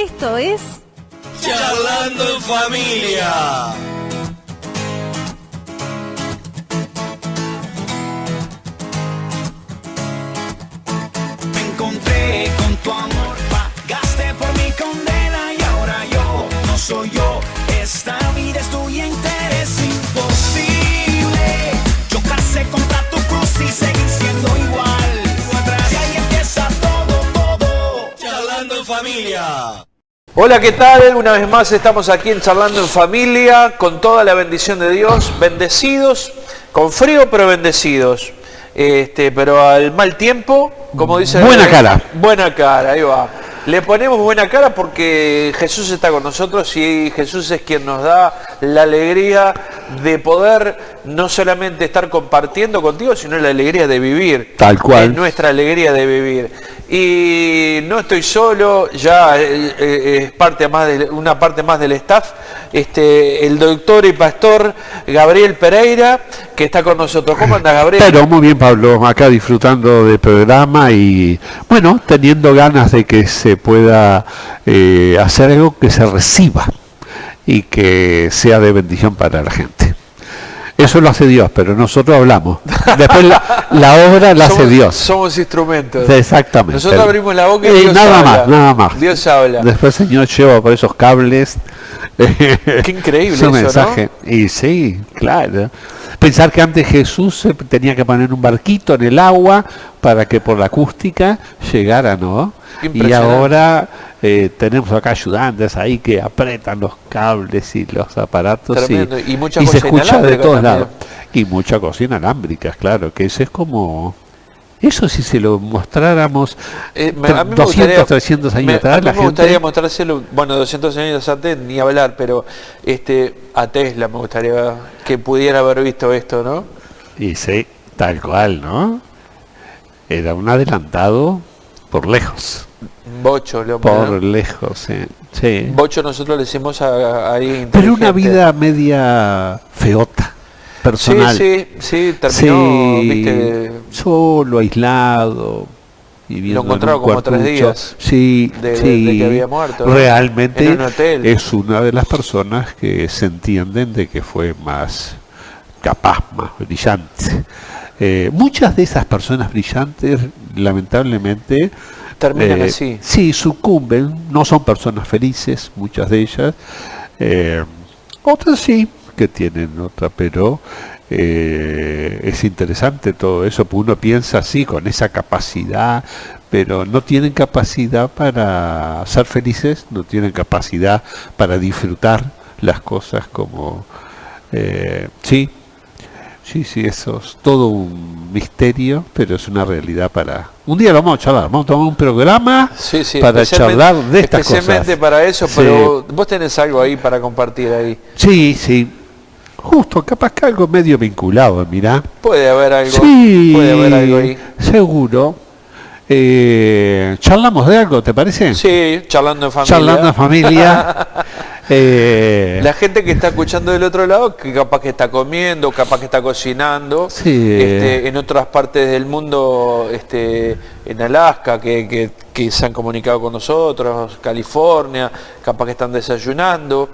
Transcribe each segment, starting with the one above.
Esto es Charlando en Familia. Me encontré con tu amor, pagaste por mi condena y ahora yo no soy yo. Esta vida es tuya entera, es imposible chocarse contra tu cruz y seguir siendo igual. Y ahí empieza todo. Charlando en Familia. Hola, ¿qué tal? Una vez más estamos aquí en Charlando en Familia, con toda la bendición de Dios, bendecidos, con frío pero bendecidos, pero al mal tiempo, como dice... Buena cara. Buena cara, ahí va. Le ponemos buena cara porque Jesús está con nosotros y Jesús es quien nos da la alegría de poder no solamente estar compartiendo contigo, sino la alegría de vivir. Tal cual. Es nuestra alegría de vivir. Y no estoy solo, ya es una parte más del staff, el doctor y pastor Gabriel Pereira, que está con nosotros. ¿Cómo andas, Gabriel? Pero muy bien, Pablo, acá disfrutando del programa y, bueno, teniendo ganas de que se pueda hacer algo que se reciba y que sea de bendición para la gente. Eso lo hace Dios, pero nosotros hablamos. Después la obra la hace Dios. Somos instrumentos. Exactamente. Nosotros abrimos la boca y Dios habla. Nada más. Dios habla. Después el Señor lleva por esos cables. Qué increíble su eso, mensaje. ¿No? Y sí, claro. Pensar que antes Jesús se tenía que poner un barquito en el agua para que por la acústica llegara, ¿no? Y ahora tenemos acá ayudantes ahí que apretan los cables y los aparatos y se escucha de todos lados. Y mucha cosa inalámbrica, claro, que eso es como... Eso si se lo mostráramos 200, 300 años atrás, a mí me gustaría mostrárselo, bueno, 200 años antes ni hablar, pero a Tesla me gustaría que pudiera haber visto esto, ¿no? Y sí, tal cual, ¿no? Era un adelantado por lejos. Bocho, por lejos, sí. Bocho nosotros le decimos ahí. Pero una vida media feota, personal. Sí, terminó, viste, solo, aislado. Lo encontraron como 3 días. Sí, de que había muerto. Realmente en un hotel. Es una de las personas que se entienden de que fue más capaz, más brillante. Muchas de esas personas brillantes, lamentablemente, terminan así. Sí, sucumben, no son personas felices, muchas de ellas. Otras sí, que tienen otra, pero es interesante todo eso, porque uno piensa así, con esa capacidad, pero no tienen capacidad para ser felices, no tienen capacidad para disfrutar las cosas como... Sí, eso es todo un misterio, pero es una realidad para... Un día lo vamos a charlar, vamos a tomar un programa para charlar de estas cosas. Especialmente para eso, pero vos tenés algo ahí para compartir ahí. Sí. Justo, capaz que algo medio vinculado, mirá. Puede haber algo. Sí, puede haber algo ahí. Seguro. ¿Charlamos de algo, te parece? Sí, charlando en familia. Charlando en familia. La gente que está escuchando del otro lado, que capaz que está comiendo, capaz que está cocinando, en otras partes del mundo, en Alaska, que se han comunicado con nosotros, California, capaz que están desayunando.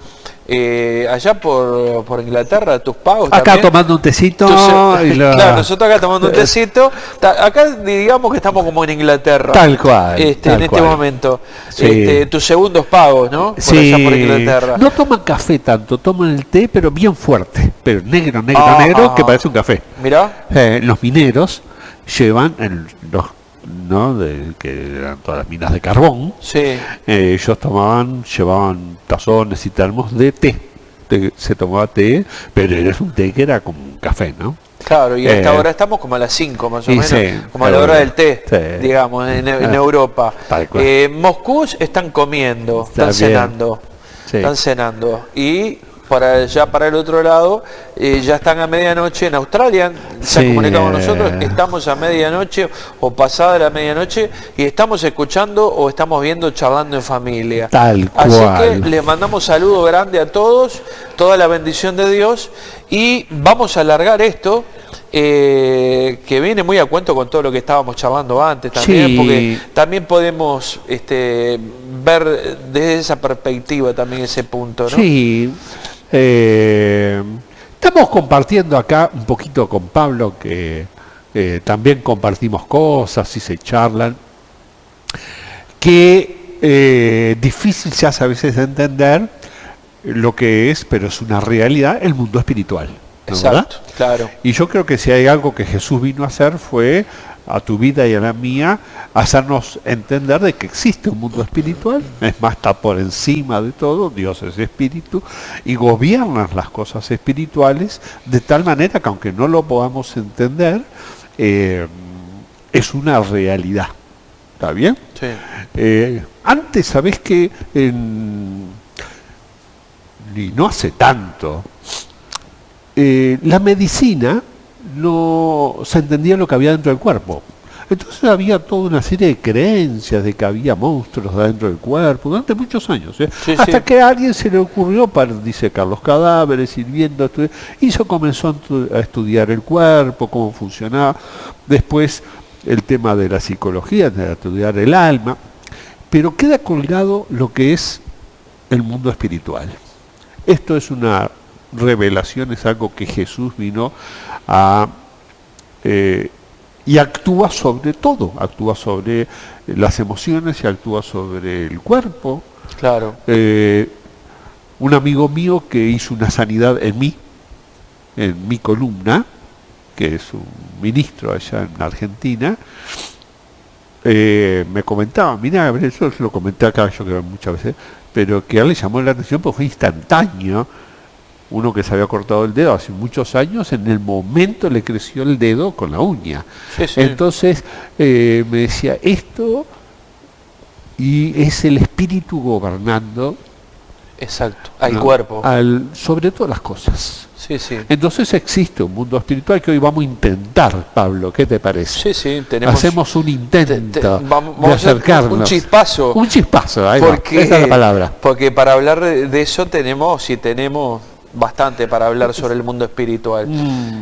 Allá por Inglaterra, tus pagos acá también, tomando un tecito claro, nosotros acá tomando un tecito, acá digamos que estamos como en Inglaterra, tal cual, en este momento, tus segundos pagos, ¿no? Sí. Allá por Inglaterra. No toman café tanto, toman el té, pero bien fuerte, pero negro, que parece un café. Mirá. Los mineros llevan que eran todas las minas de carbón. Ellos llevaban tazones y termos de té. Se tomaba té, pero era un té que era como un café, ¿no? Claro, y hasta ahora estamos como a las 5 más o menos, como a la hora del té, digamos, en Europa. Moscú están comiendo, están cenando. Y para el otro lado, ya están a medianoche en Australia, se han comunicado con nosotros, estamos a medianoche o pasada la medianoche y estamos escuchando o estamos viendo Charlando en Familia. Tal cual. Así que les mandamos saludo grande a todos, toda la bendición de Dios y vamos a alargar esto que viene muy a cuento con todo lo que estábamos charlando antes también, Sí. porque también podemos ver desde esa perspectiva también ese punto, ¿no? Sí. Estamos compartiendo acá un poquito con Pablo, que también compartimos cosas y se charlan, que difícil se hace a veces de entender lo que es, pero es una realidad, el mundo espiritual. ¿No, Exacto, verdad? claro. Y yo creo que si hay algo que Jesús vino a hacer fue, a tu vida y a la mía, hacernos entender de que existe un mundo espiritual, es más, está por encima de todo, Dios es espíritu, y gobiernan las cosas espirituales de tal manera que aunque no lo podamos entender, es una realidad. ¿Está bien? Sí. Antes, ¿sabés qué? Y no hace tanto, la medicina no se entendía lo que había dentro del cuerpo. Entonces había toda una serie de creencias de que había monstruos dentro del cuerpo durante muchos años. Sí, hasta sí. que a alguien se le ocurrió, disecar los cadáveres, ir viendo, y se comenzó a estudiar el cuerpo, cómo funcionaba. Después el tema de la psicología, de estudiar el alma. Pero queda colgado lo que es el mundo espiritual. Esto es una revelación, es algo que Jesús vino a... y actúa sobre todo, actúa sobre las emociones y actúa sobre el cuerpo. Claro. Un amigo mío que hizo una sanidad en mi columna, que es un ministro allá en Argentina, me comentaba, mira, Gabriel, eso lo comenté acá, yo creo muchas veces, pero que a él le llamó la atención porque fue instantáneo. Uno que se había cortado el dedo hace muchos años, en el momento le creció el dedo con la uña. Sí, sí. Entonces me decía, esto y es el espíritu gobernando Exacto. Al ¿no? cuerpo. sobre todas las cosas. Sí, sí. Entonces existe un mundo espiritual que hoy vamos a intentar, Pablo, ¿qué te parece? Sí, sí, tenemos... Hacemos un intento vamos de a hacer acercarnos. un chispazo. Un chispazo, ahí va, Porque, esa es la palabra. Porque para hablar de eso tenemos bastante para hablar sobre el mundo espiritual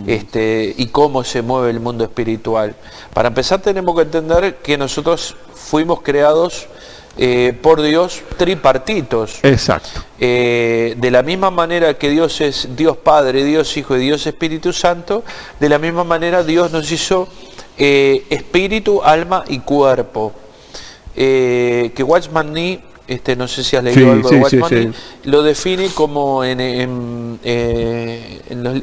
y cómo se mueve el mundo espiritual. Para empezar tenemos que entender que nosotros fuimos creados por Dios tripartitos. Exacto. De la misma manera que Dios es Dios Padre, Dios Hijo y Dios Espíritu Santo, de la misma manera Dios nos hizo espíritu, alma y cuerpo. Que Watchman Nee, no sé si has leído algo de Watchman Nee, lo define como en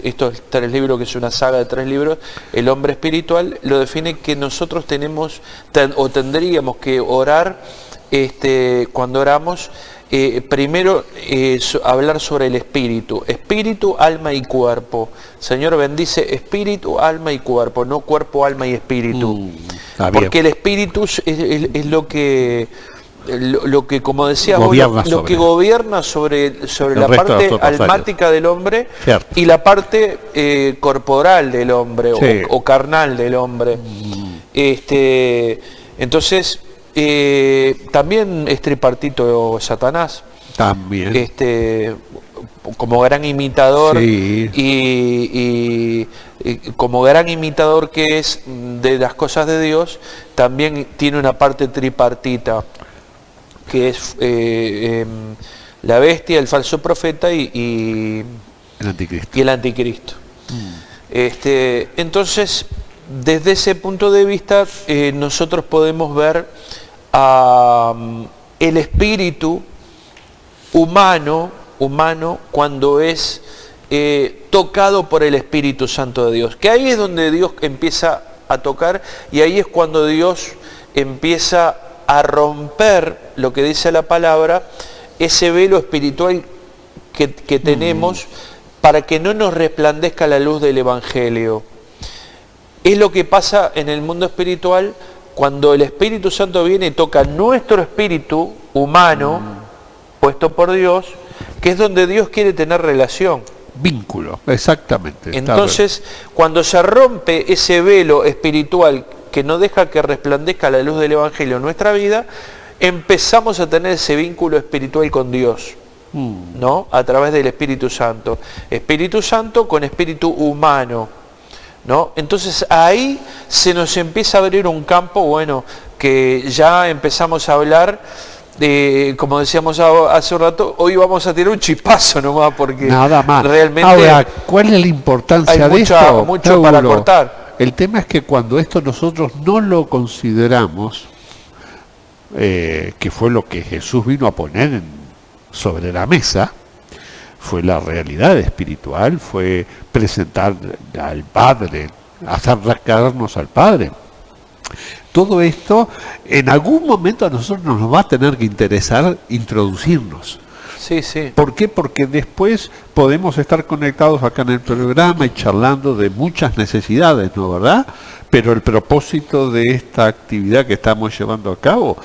estos 3 libros, que es una saga de 3 libros, El hombre espiritual, lo define que nosotros tendríamos que orar cuando oramos, primero hablar sobre el espíritu, alma y cuerpo. Señor, bendice espíritu, alma y cuerpo, no cuerpo, alma y espíritu. Porque el espíritu es lo que como decías vos, lo que gobierna sobre la parte almática del hombre. Cierto. Y la parte corporal del hombre, sí, o carnal del hombre. Entonces también es tripartito Satanás. También. Como gran imitador, sí, y como gran imitador que es de las cosas de Dios, también tiene una parte tripartita, que es la bestia, el falso profeta y el anticristo. Entonces, desde ese punto de vista, nosotros podemos ver el espíritu humano cuando es tocado por el Espíritu Santo de Dios, que ahí es donde Dios empieza a tocar, y ahí es cuando Dios empieza a romper, lo que dice la palabra, ese velo espiritual que tenemos, para que no nos resplandezca la luz del Evangelio. Es lo que pasa en el mundo espiritual cuando el Espíritu Santo viene y toca nuestro espíritu humano, puesto por Dios, que es donde Dios quiere tener relación. Vínculo, exactamente. Entonces, cuando se rompe ese velo espiritual que no deja que resplandezca la luz del Evangelio en nuestra vida, empezamos a tener ese vínculo espiritual con Dios, ¿no? A través del Espíritu Santo. Espíritu Santo con espíritu humano, ¿no? Entonces ahí se nos empieza a abrir un campo, bueno, que ya empezamos a hablar de, como decíamos hace un rato, hoy vamos a tener un chispazo nomás, porque nada más. Realmente ahora, ¿cuál es la importancia de esto? Mucho para cortar. El tema es que cuando esto nosotros no lo consideramos, que fue lo que Jesús vino a poner sobre la mesa, fue la realidad espiritual, fue presentar al Padre, acercarnos al Padre. Todo esto, en algún momento a nosotros nos va a tener que interesar introducirnos. Sí, sí. ¿Por qué? Porque después podemos estar conectados acá en el programa y charlando de muchas necesidades, ¿no, verdad? Pero el propósito de esta actividad que estamos llevando a cabo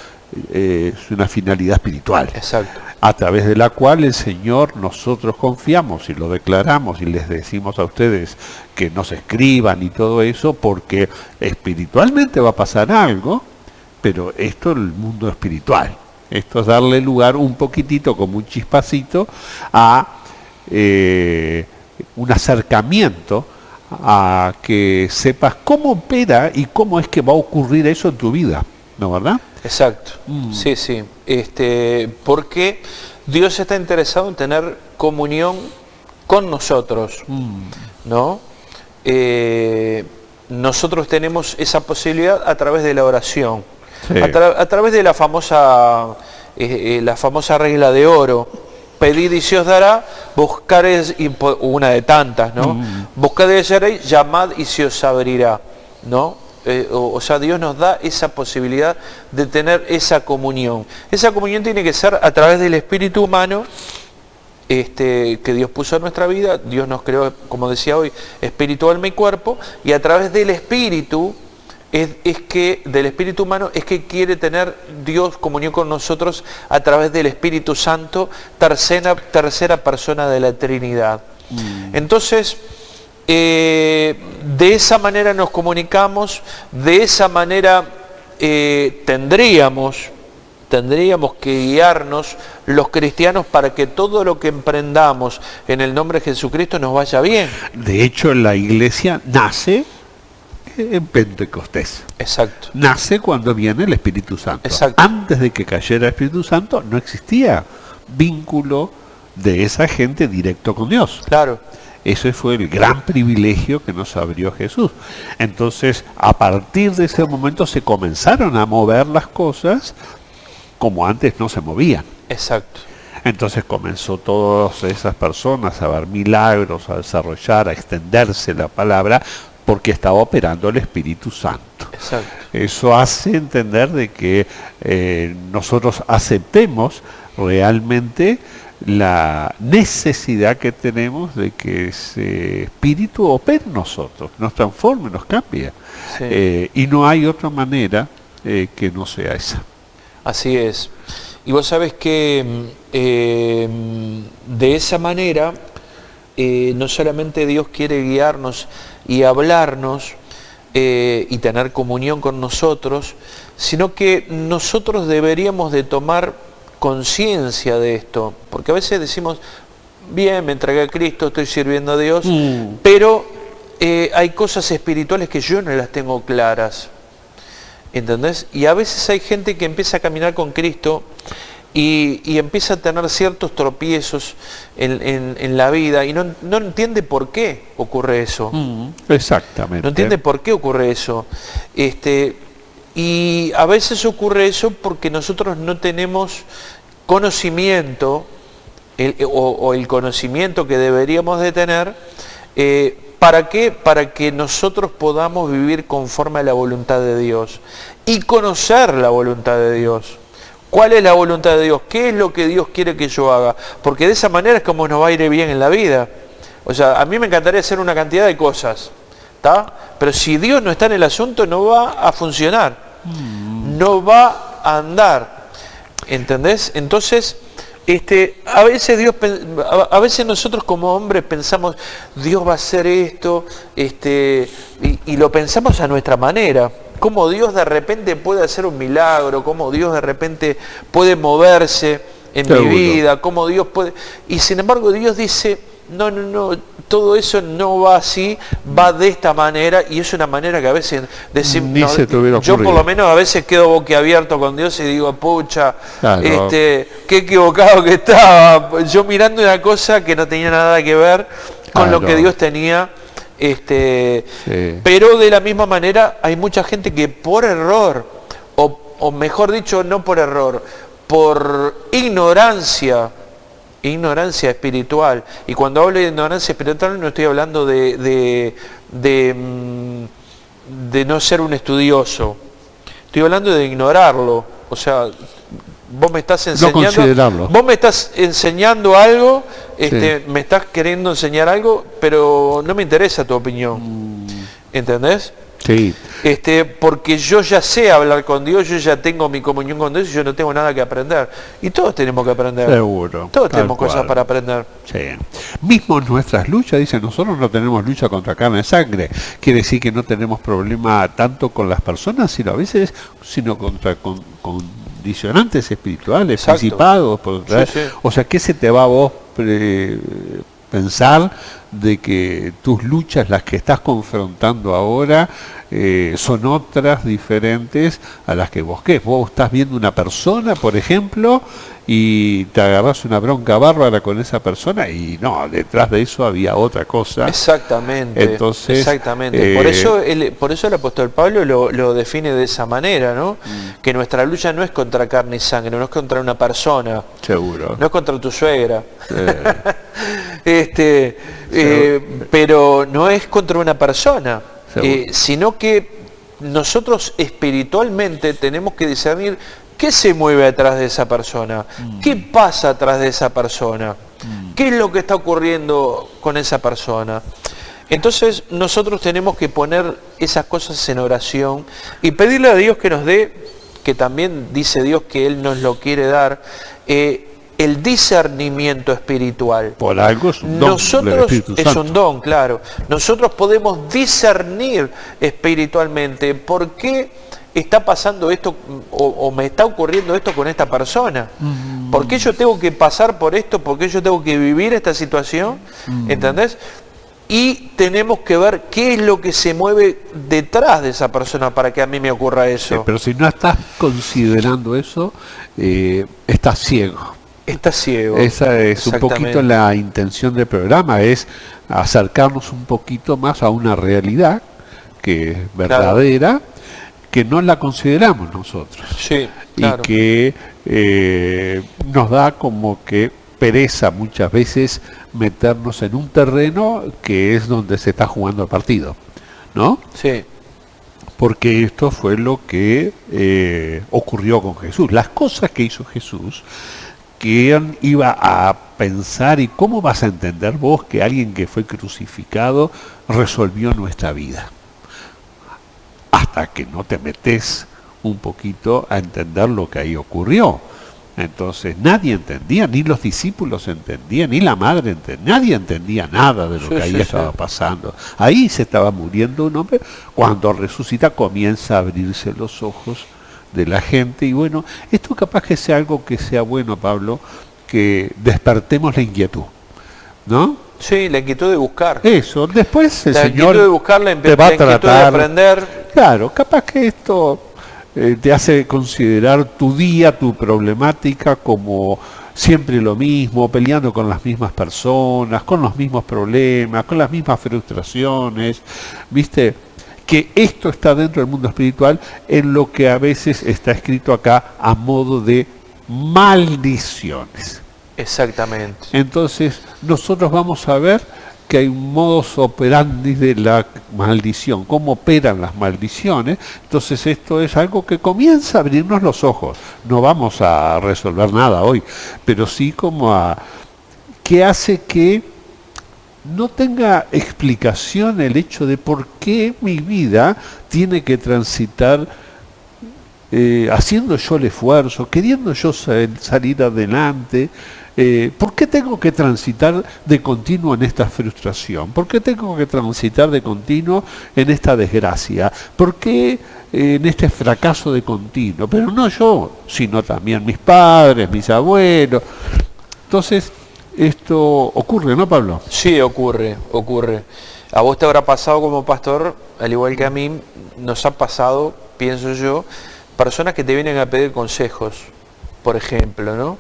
es una finalidad espiritual. Exacto. A través de la cual el Señor, nosotros confiamos y lo declaramos y les decimos a ustedes que nos escriban y todo eso, porque espiritualmente va a pasar algo, pero esto es el mundo espiritual. Esto es darle lugar un poquitito, como un chispacito, a un acercamiento, a que sepas cómo opera y cómo es que va a ocurrir eso en tu vida, ¿no, verdad? Exacto, sí, sí. Porque Dios está interesado en tener comunión con nosotros, ¿no? Nosotros tenemos esa posibilidad a través de la oración, sí. a través de la famosa regla de oro: pedid y se os dará, buscar una de tantas, ¿no? Buscad y hallaréis, llamad y se os abrirá, ¿no? O sea, Dios nos da esa posibilidad de tener esa comunión. Esa comunión tiene que ser a través del espíritu humano que Dios puso en nuestra vida. Dios nos creó, como decía hoy, espíritu, alma y cuerpo, y a través del espíritu del espíritu humano es que quiere tener Dios comunión con nosotros a través del Espíritu Santo, tercera persona de la Trinidad. Entonces, de esa manera nos comunicamos, de esa manera tendríamos que guiarnos los cristianos para que todo lo que emprendamos en el nombre de Jesucristo nos vaya bien. De hecho, la iglesia nace en Pentecostés. Exacto. Nace cuando viene el Espíritu Santo. Exacto. Antes de que cayera el Espíritu Santo no existía vínculo de esa gente directo con Dios. Claro. Ese fue el gran privilegio que nos abrió Jesús. Entonces, a partir de ese momento se comenzaron a mover las cosas como antes no se movían. Exacto. Entonces comenzó todas esas personas a ver milagros, a desarrollar, a extenderse la palabra, porque estaba operando el Espíritu Santo. Exacto. Eso hace entender de que nosotros aceptemos realmente la necesidad que tenemos de que ese espíritu opere en nosotros, nos transforme, nos cambie. Sí. Y no hay otra manera que no sea esa. Así es. Y vos sabés que de esa manera no solamente Dios quiere guiarnos y hablarnos y tener comunión con nosotros, sino que nosotros deberíamos de tomar conciencia de esto, porque a veces decimos, bien, me entregué a Cristo, estoy sirviendo a Dios, pero hay cosas espirituales que yo no las tengo claras, ¿entendés? Y a veces hay gente que empieza a caminar con Cristo y empieza a tener ciertos tropiezos en la vida y no entiende por qué ocurre eso. Exactamente. No entiende por qué ocurre eso. Y a veces ocurre eso porque nosotros no tenemos conocimiento, o el conocimiento que deberíamos de tener. ¿Para qué? Para que nosotros podamos vivir conforme a la voluntad de Dios y conocer la voluntad de Dios. ¿Cuál es la voluntad de Dios? ¿Qué es lo que Dios quiere que yo haga? Porque de esa manera es como nos va a ir bien en la vida. O sea, a mí me encantaría hacer una cantidad de cosas, ¿está? Pero si Dios no está en el asunto, no va a funcionar, no va a andar, ¿entendés? Entonces, a veces nosotros como hombres pensamos, Dios va a hacer esto, y lo pensamos a nuestra manera. Cómo Dios de repente puede hacer un milagro, cómo Dios de repente puede moverse en mi vida, cómo Dios puede... Y sin embargo Dios dice, no, todo eso no va así, va de esta manera, y es una manera que a veces yo por lo menos a veces quedo boquiabierto con Dios y digo, pucha, claro, qué equivocado que estaba, yo mirando una cosa que no tenía nada que ver con lo que Dios tenía. Pero de la misma manera hay mucha gente que por error, o mejor dicho, no por error, por ignorancia espiritual, y cuando hablo de ignorancia espiritual no estoy hablando de no ser un estudioso, estoy hablando de ignorarlo, o sea, vos me estás enseñando algo, me estás queriendo enseñar algo, pero no me interesa tu opinión, ¿entendés? Sí. Porque yo ya sé hablar con Dios, yo ya tengo mi comunión con Dios y yo no tengo nada que aprender. Y todos tenemos que aprender. Seguro. Todos tenemos cosas para aprender. Sí. Mismo nuestras luchas, dicen, nosotros no tenemos lucha contra carne y sangre. Quiere decir que no tenemos problema tanto con las personas, sino a veces, contra condicionantes espirituales, principados. O sea, ¿qué se te va a vos pensar de que tus luchas, las que estás confrontando ahora, son otras diferentes a las que vos querés? Vos estás viendo una persona, por ejemplo, y te agarrás una bronca bárbara con esa persona, y no, detrás de eso había otra cosa. Exactamente. Entonces, por eso el apóstol Pablo lo define de esa manera, ¿no? Que nuestra lucha no es contra carne y sangre, no es contra una persona. Seguro. No es contra tu suegra. Pero no es contra una persona, sino que nosotros espiritualmente tenemos que discernir qué se mueve atrás de esa persona, qué pasa atrás de esa persona, qué es lo que está ocurriendo con esa persona. Entonces nosotros tenemos que poner esas cosas en oración y pedirle a Dios que nos dé, que también dice Dios que Él nos lo quiere dar, el discernimiento espiritual. Por algo es un don. Nosotros es un don, claro. Nosotros podemos discernir espiritualmente por qué está pasando esto o me está ocurriendo esto con esta persona. ¿Por qué yo tengo que pasar por esto? ¿Por qué yo tengo que vivir esta situación? ¿Entendés? Y tenemos que ver qué es lo que se mueve detrás de esa persona para que a mí me ocurra eso. Sí, pero si no estás considerando eso, estás ciego. Está ciego. Esa es un poquito la intención del programa, es acercarnos un poquito más a una realidad que es verdadera, claro, que no la consideramos nosotros. Sí, claro. Y que nos da como que pereza muchas veces meternos en un terreno que es donde se está jugando el partido, ¿no? Sí. Porque esto fue lo que ocurrió con Jesús. Las cosas que hizo Jesús, que iba a pensar, y cómo vas a entender vos que alguien que fue crucificado resolvió nuestra vida, hasta que no te metes un poquito a entender lo que ahí ocurrió. Entonces nadie entendía, ni los discípulos entendían, ni la madre entendía, nadie entendía nada de lo que ahí estaba pasando. Ahí se estaba muriendo un hombre, cuando resucita comienza a abrirse los ojos de la gente, y bueno, esto capaz que sea algo que sea bueno, Pablo, que despertemos la inquietud, ¿no? Sí, la inquietud de buscar. Eso, después el Señor inquietud de buscar, te va a tratar, de aprender. Claro, capaz que esto te hace considerar tu día, tu problemática como siempre lo mismo, peleando con las mismas personas, con los mismos problemas, con las mismas frustraciones, ¿viste? Que esto está dentro del mundo espiritual, en lo que a veces está escrito acá a modo de maldiciones. Exactamente. Entonces, nosotros vamos a ver que hay un modus operandi de la maldición, cómo operan las maldiciones. Entonces esto es algo que comienza a abrirnos los ojos. No vamos a resolver nada hoy, pero sí como a que hace que no tenga explicación el hecho de por qué mi vida tiene que transitar haciendo yo el esfuerzo, queriendo yo salir adelante. ¿Por qué tengo que transitar de continuo en esta frustración? ¿Por qué tengo que transitar de continuo en esta desgracia? ¿Por qué en este fracaso de continuo? Pero no yo, sino también mis padres, mis abuelos. Entonces, esto ocurre, ¿no, Pablo? Sí, ocurre. A vos te habrá pasado como pastor, al igual que a mí, nos ha pasado, pienso yo, personas que te vienen a pedir consejos, por ejemplo, ¿no?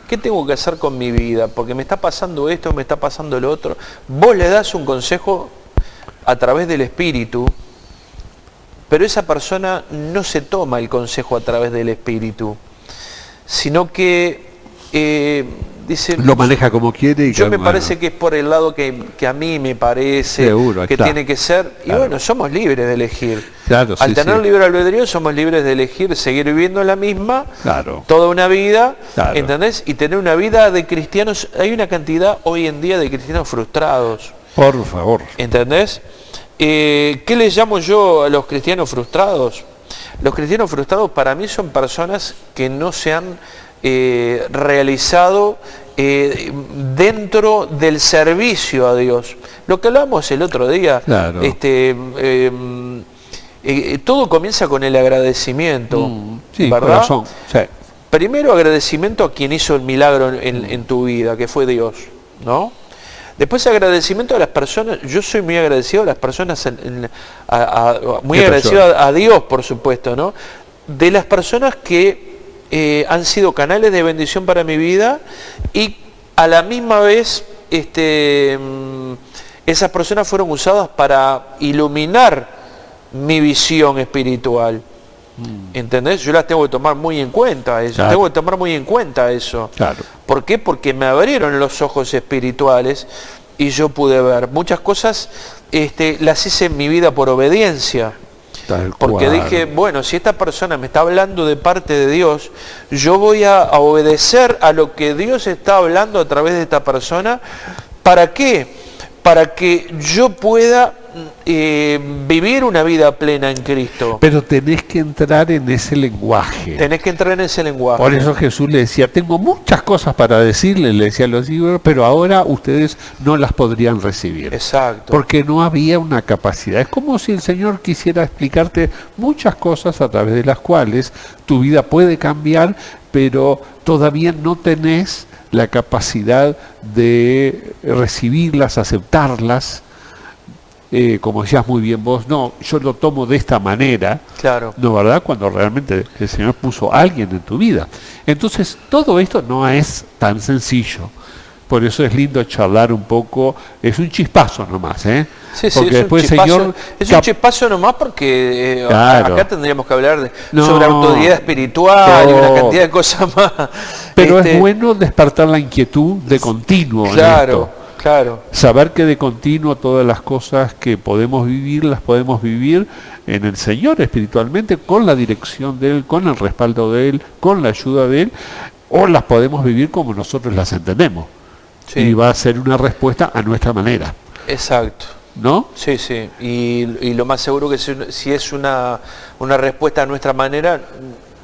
¿Qué tengo que hacer con mi vida? Porque me está pasando esto, me está pasando lo otro. Vos le das un consejo a través del Espíritu, pero esa persona no se toma el consejo a través del Espíritu, sino que dice... Lo maneja como quiere. Yo me parece que es por el lado que a mí me parece seguro, que tiene que ser. Y bueno, somos libres de elegir. Claro, al tener libre albedrío somos libres de elegir seguir viviendo la misma toda una vida, ¿entendés? Y tener una vida de cristianos. Hay una cantidad hoy en día de cristianos frustrados. Por favor. ¿Entendés? ¿Qué les llamo yo a los cristianos frustrados? Los cristianos frustrados para mí son personas que no se han realizado dentro del servicio a Dios. Lo que hablamos el otro día, todo comienza con el agradecimiento, ¿verdad? Corazón, sí. Primero agradecimiento a quien hizo el milagro en tu vida, que fue Dios, ¿no? Después agradecimiento a las personas. Yo soy muy agradecido a las personas, muy agradecido a Dios, por supuesto, ¿no? De las personas que han sido canales de bendición para mi vida y a la misma vez esas personas fueron usadas para iluminar mi visión espiritual. ¿Entendés? Yo las tengo que tomar muy en cuenta eso. Tengo que tomar muy en cuenta eso. ¿Por qué? Porque me abrieron los ojos espirituales y yo pude ver muchas cosas, las hice en mi vida por obediencia. Porque dije, bueno, si esta persona me está hablando de parte de Dios, yo voy a obedecer a lo que Dios está hablando a través de esta persona. ¿Para qué? Para que yo pueda vivir una vida plena en Cristo. Pero tenés que entrar en ese lenguaje. Tenés que entrar en ese lenguaje. Por eso Jesús le decía, tengo muchas cosas para decirle, le decía a los discípulos, pero ahora ustedes no las podrían recibir. Exacto. Porque no había una capacidad. Es como si el Señor quisiera explicarte muchas cosas a través de las cuales tu vida puede cambiar, pero todavía no tenés la capacidad de recibirlas, aceptarlas. Como decías muy bien vos, no, yo lo tomo de esta manera, no, ¿verdad? Cuando realmente el Señor puso a alguien en tu vida. Entonces, todo esto no es tan sencillo. Por eso es lindo charlar un poco, es un chispazo nomás, ¿eh? Sí, porque después el Señor... Es un chispazo nomás porque acá tendríamos que hablar sobre autoridad espiritual y una cantidad de cosas más. Pero es bueno despertar la inquietud de continuo en esto. Saber que de continuo todas las cosas que podemos vivir, las podemos vivir en el Señor espiritualmente, con la dirección de Él, con el respaldo de Él, con la ayuda de Él, o las podemos vivir como nosotros las entendemos. Y va a ser una respuesta a nuestra manera. Exacto. ¿No? Sí, sí. Y lo más seguro que si es una respuesta a nuestra manera,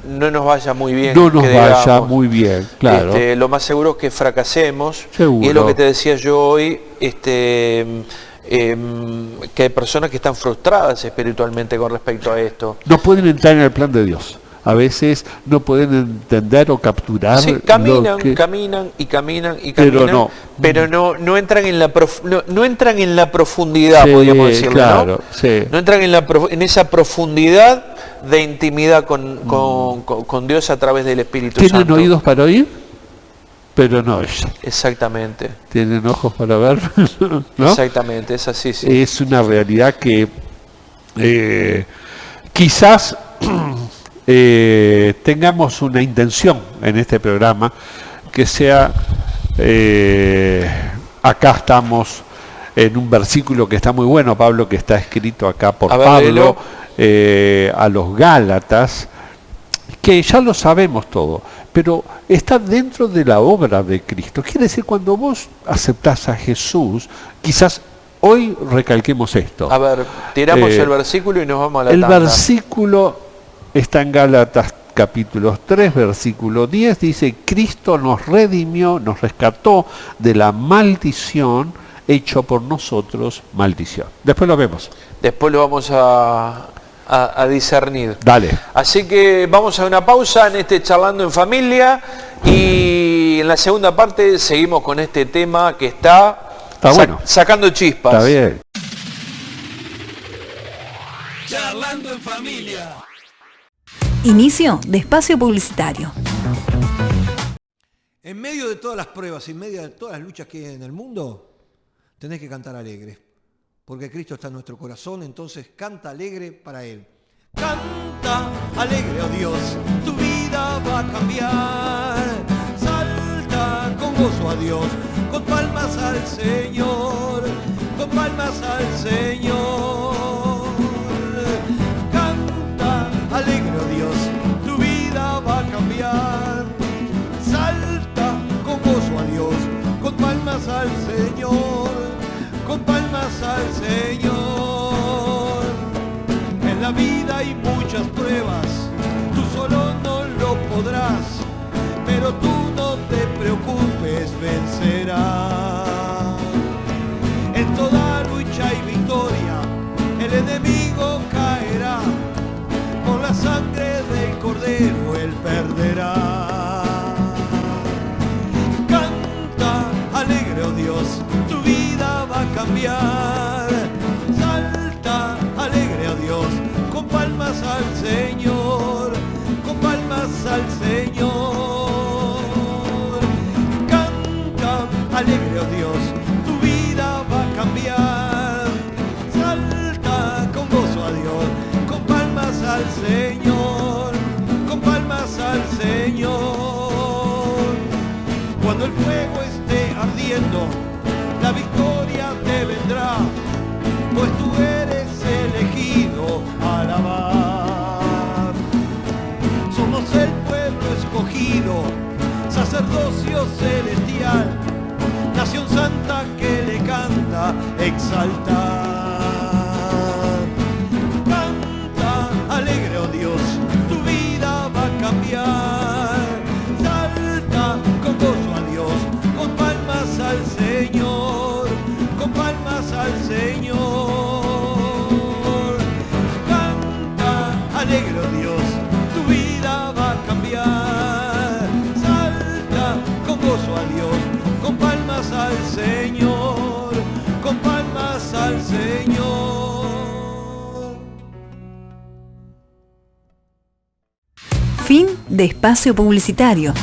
no nos vaya muy bien. No nos vaya muy bien, claro. Lo más seguro es que fracasemos. Seguro. Y es lo que te decía yo hoy, que hay personas que están frustradas espiritualmente con respecto a esto. No pueden entrar en el plan de Dios. A veces no pueden entender o capturar. Sí, caminan, pero no entran en no entran en la profundidad, podríamos decirlo, claro, ¿no? No entran en esa profundidad de intimidad con Dios a través del Espíritu Santo. ¿Tienen oídos para oír? Pero no oyen. Exactamente. ¿Tienen ojos para ver? ¿No? Exactamente, es así, sí. Es una realidad que quizás tengamos una intención en este programa que sea, acá estamos en un versículo que está muy bueno, Pablo, que está escrito acá por Pablo a los Gálatas, que ya lo sabemos todo, pero está dentro de la obra de Cristo. Quiere decir, cuando vos aceptás a Jesús, quizás hoy recalquemos esto. A ver, tiramos el versículo y nos vamos a la tanda. El versículo está en Gálatas capítulo 3, versículo 10, dice, Cristo nos redimió, nos rescató de la maldición hecho por nosotros maldición. Después lo vemos. Después lo vamos a discernir. Dale. Así que vamos a una pausa en Charlando en Familia y en la segunda parte seguimos con este tema que está bueno. Sacando chispas. Está bien. Charlando en familia. Inicio de espacio publicitario. En medio de todas las pruebas, en medio de todas las luchas que hay en el mundo, tenés que cantar alegre. Porque Cristo está en nuestro corazón, entonces canta alegre para Él. Canta alegre, oh Dios, tu vida va a cambiar. Salta con gozo a Dios, con palmas al Señor, con palmas al Señor. Canta alegre, oh Dios, tu vida va a cambiar. Salta con gozo a Dios, con palmas al Señor, con palmas al Señor. En la vida hay muchas pruebas, tú solo no lo podrás, pero tú no te preocupes, vencerás. En toda lucha y victoria, el enemigo caerá, por la sangre del Cordero él perderá. Canta alegre, oh Dios, tu vida va a cambiar. Salta alegre, oh Dios, con palmas al Señor, con palmas al Señor. Canta alegre, oh Dios, tu vida va a cambiar. Salta con gozo a Dios, con palmas al Señor, con palmas al Señor. Cuando el fuego esté ardiendo, la victoria te vendrá, pues tú eres elegido a alabar. Somos el pueblo escogido, sacerdocio celestial, nación santa que le canta exaltar. Canta alegre, oh Dios, tu vida va a cambiar. Salta con gozo a Dios, con palmas al Señor, con palmas al Señor. Canta alegre, oh Dios, tu vida va a cambiar. Salta con gozo a Dios, con palmas al Señor, con palmas al Señor. Fin de espacio publicitario.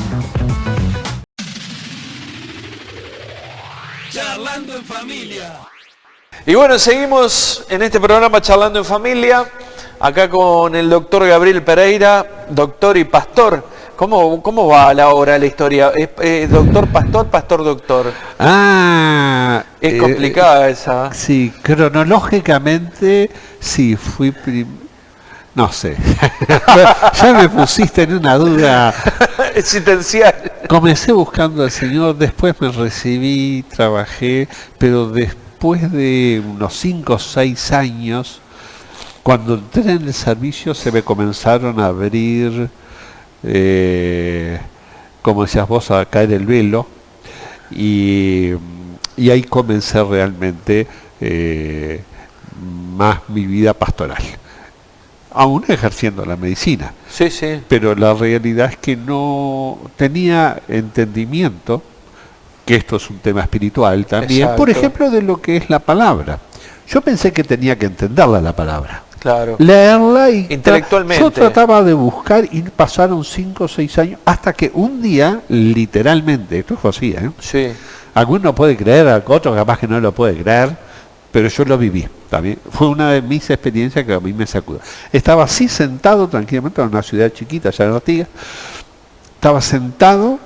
Charlando en familia. Y bueno, seguimos en este programa Charlando en Familia, acá con el doctor Gabriel Pereira, doctor y pastor. ¿Cómo va la hora, la historia? ¿Doctor, pastor, pastor, doctor? Es complicada esa. Sí, cronológicamente sí, fui no sé. Ya me pusiste en una duda existencial. Comencé buscando al Señor, después me recibí, trabajé, pero después de unos 5 o 6 años, cuando entré en el servicio se me comenzaron a abrir, como decías vos, a caer el velo, y ahí comencé realmente más mi vida pastoral. Aún ejerciendo la medicina. Sí, sí. Pero la realidad es que no tenía entendimiento, que esto es un tema espiritual también, exacto, por ejemplo, de lo que es la palabra. Yo pensé que tenía que entenderla la palabra. Claro. Leerla y intelectualmente. Yo trataba de buscar y pasaron 5 o 6 años hasta que un día, literalmente, esto fue así, Sí. Alguno no puede creer, otro capaz que no lo puede creer, pero yo lo viví también. Fue una de mis experiencias que a mí me sacudió. Estaba así sentado tranquilamente en una ciudad chiquita, allá en Artigas. Estaba sentado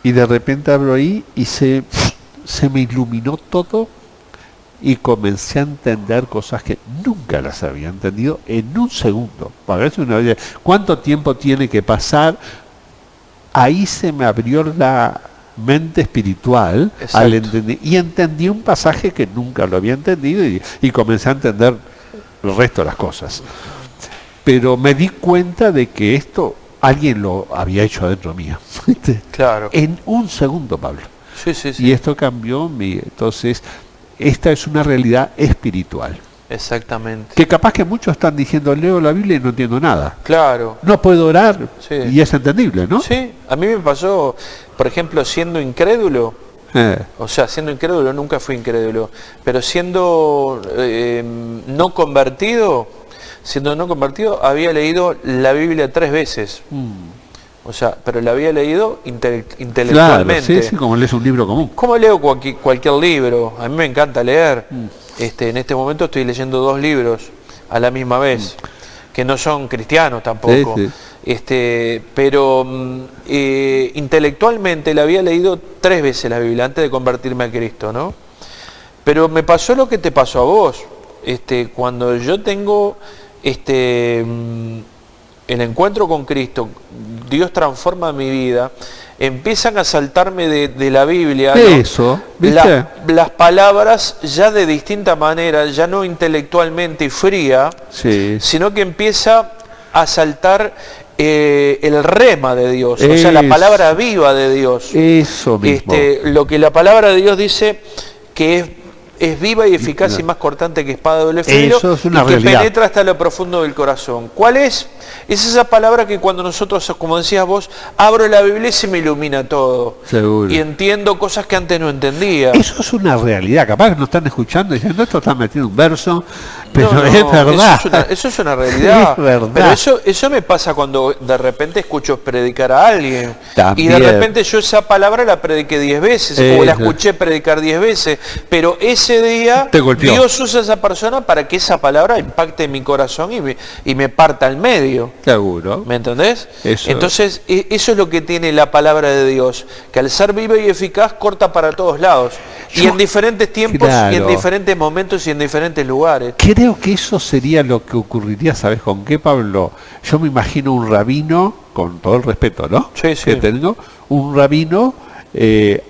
y de repente abro ahí y se me iluminó todo y comencé a entender cosas que nunca las había entendido en un segundo. ¿Cuánto tiempo tiene que pasar? Ahí se me abrió la mente espiritual al entender, y entendí un pasaje que nunca lo había entendido y comencé a entender el resto de las cosas. Pero me di cuenta de que esto alguien lo había hecho adentro mío. Claro. En un segundo, Pablo. Sí, sí, sí. Y esto cambió mi... Entonces, esta es una realidad espiritual. Exactamente. Que capaz que muchos están diciendo, leo la Biblia y no entiendo nada. Claro. No puedo orar, Sí. y es entendible, ¿no? Sí, a mí me pasó, por ejemplo, siendo incrédulo, o sea, siendo incrédulo, nunca fui incrédulo, pero siendo no convertido, había leído la Biblia 3 veces. O sea, pero la había leído intelectualmente. Claro, sí, como lees un libro común. ¿Cómo leo cualquier libro? A mí me encanta leer. En este momento estoy leyendo 2 libros a la misma vez, que no son cristianos tampoco. Sí, sí. Pero intelectualmente la había leído 3 veces la Biblia antes de convertirme a Cristo, ¿no? Pero me pasó lo que te pasó a vos. Cuando yo tengo el encuentro con Cristo, Dios transforma mi vida, empiezan a saltarme de la Biblia, ¿no? Eso, ¿viste? Las palabras ya de distinta manera, ya no intelectualmente y fría, Sí. sino que empieza a saltar el rema de Dios, o sea, la palabra viva de Dios. Eso mismo. Lo que la palabra de Dios dice que es viva y eficaz y más cortante que espada de doble filo, Eso es una y que realidad. penetra hasta lo profundo del corazón. ¿Cuál es? Es esa palabra que cuando nosotros, como decías vos, abro la Biblia y se me ilumina todo. Seguro. Y entiendo cosas que antes no entendía. Eso es una realidad. Capaz que nos están escuchando diciendo, esto está metido un verso, pero No, es verdad. Eso es una realidad. Es verdad. Pero eso me pasa cuando de repente escucho predicar a alguien. También. Y de repente yo esa palabra la prediqué 10 veces, o la escuché predicar 10 veces. Pero ese día Te golpeó. Dios usa a esa persona para que esa palabra impacte en mi corazón y me parta al medio. Seguro. ¿Me entendés? Eso. Entonces, eso es lo que tiene la palabra de Dios, que al ser viva y eficaz corta para todos lados. Y en diferentes tiempos, y en Claro. diferentes momentos y en diferentes lugares. Creo que eso sería lo que ocurriría, ¿sabes con qué, Pablo? Yo me imagino un rabino, con todo el respeto, ¿no? Sí, sí. Que tengo, un rabino